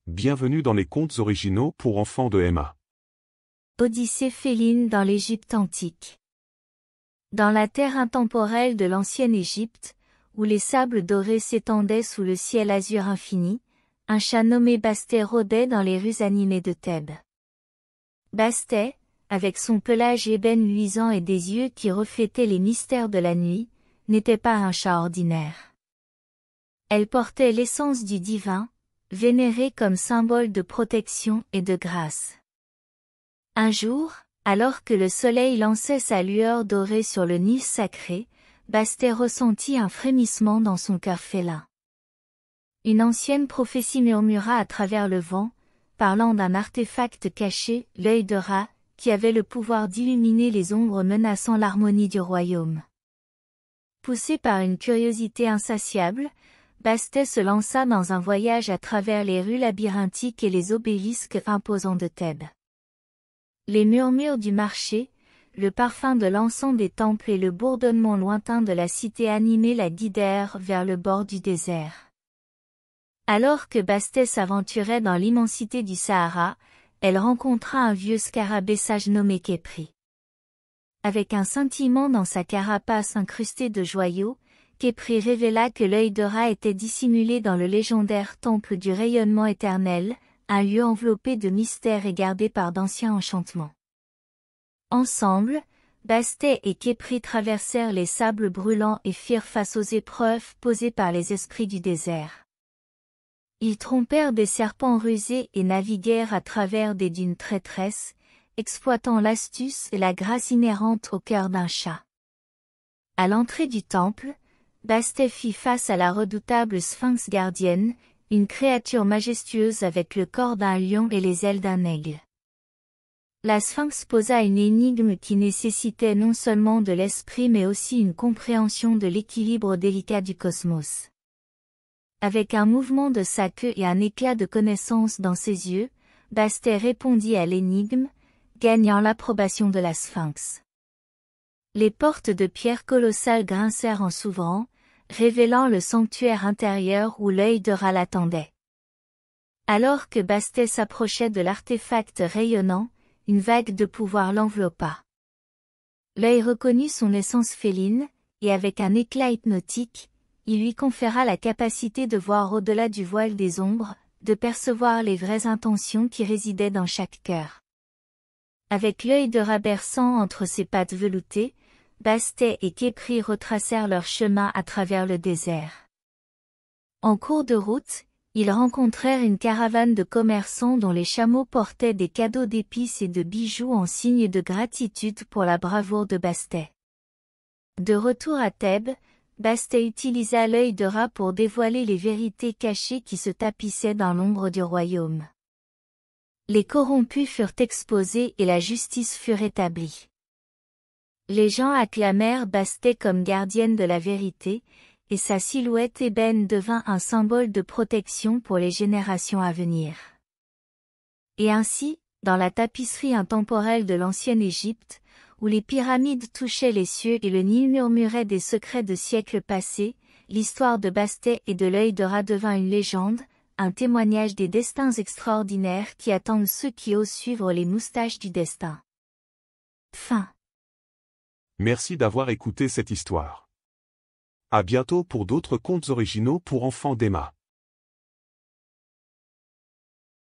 Bienvenue dans les contes originaux pour enfants de Emma. Odyssée féline dans l'Égypte antique. Dans la terre intemporelle de l'ancienne Égypte, où les sables dorés s'étendaient sous le ciel azur infini, un chat nommé Bastet rôdait dans les rues animées de Thèbes. Bastet, avec son pelage ébène luisant et des yeux qui reflétaient les mystères de la nuit, n'était pas un chat ordinaire. Elle portait l'essence du divin, vénérée comme symbole de protection et de grâce. Un jour, alors que le soleil lançait sa lueur dorée sur le Nil sacré, Bastet ressentit un frémissement dans son cœur félin. Une ancienne prophétie murmura à travers le vent, parlant d'un artefact caché, l'œil de Ra, qui avait le pouvoir d'illuminer les ombres menaçant l'harmonie du royaume. Poussé par une curiosité insatiable, Bastet se lança dans un voyage à travers les rues labyrinthiques et les obélisques imposants de Thèbes. Les murmures du marché, le parfum de l'encens des temples et le bourdonnement lointain de la cité animée la guidèrent vers le bord du désert. Alors que Bastet s'aventurait dans l'immensité du Sahara, elle rencontra un vieux scarabée sage nommé Khépri. Avec un scintillement dans sa carapace incrustée de joyaux, Khépri révéla que l'œil de Ra était dissimulé dans le légendaire temple du rayonnement éternel, un lieu enveloppé de mystères et gardé par d'anciens enchantements. Ensemble, Bastet et Khépri traversèrent les sables brûlants et firent face aux épreuves posées par les esprits du désert. Ils trompèrent des serpents rusés et naviguèrent à travers des dunes traîtresses, exploitant l'astuce et la grâce inhérente au cœur d'un chat. À l'entrée du temple, Bastet fit face à la redoutable sphinx gardienne, une créature majestueuse avec le corps d'un lion et les ailes d'un aigle. La sphinx posa une énigme qui nécessitait non seulement de l'esprit mais aussi une compréhension de l'équilibre délicat du cosmos. Avec un mouvement de sa queue et un éclat de connaissance dans ses yeux, Bastet répondit à l'énigme, gagnant l'approbation de la sphinx. Les portes de pierre colossales grincèrent en s'ouvrant, révélant le sanctuaire intérieur où l'œil de Ra l'attendait. Alors que Bastet s'approchait de l'artefact rayonnant, une vague de pouvoir l'enveloppa. L'œil reconnut son essence féline, et avec un éclat hypnotique, il lui conféra la capacité de voir au-delà du voile des ombres, de percevoir les vraies intentions qui résidaient dans chaque cœur. Avec l'œil de Ra berçant entre ses pattes veloutées, Bastet et Khépri retracèrent leur chemin à travers le désert. En cours de route, ils rencontrèrent une caravane de commerçants dont les chameaux portaient des cadeaux d'épices et de bijoux en signe de gratitude pour la bravoure de Bastet. De retour à Thèbes, Bastet utilisa l'œil de Ra pour dévoiler les vérités cachées qui se tapissaient dans l'ombre du royaume. Les corrompus furent exposés et la justice fut rétablie. Les gens acclamèrent Bastet comme gardienne de la vérité, et sa silhouette ébène devint un symbole de protection pour les générations à venir. Et ainsi, dans la tapisserie intemporelle de l'ancienne Égypte, où les pyramides touchaient les cieux et le Nil murmurait des secrets de siècles passés, l'histoire de Bastet et de l'œil de Ra devint une légende, un témoignage des destins extraordinaires qui attendent ceux qui osent suivre les moustaches du destin. Fin. Merci d'avoir écouté cette histoire. À bientôt pour d'autres contes originaux pour enfants d'Emma.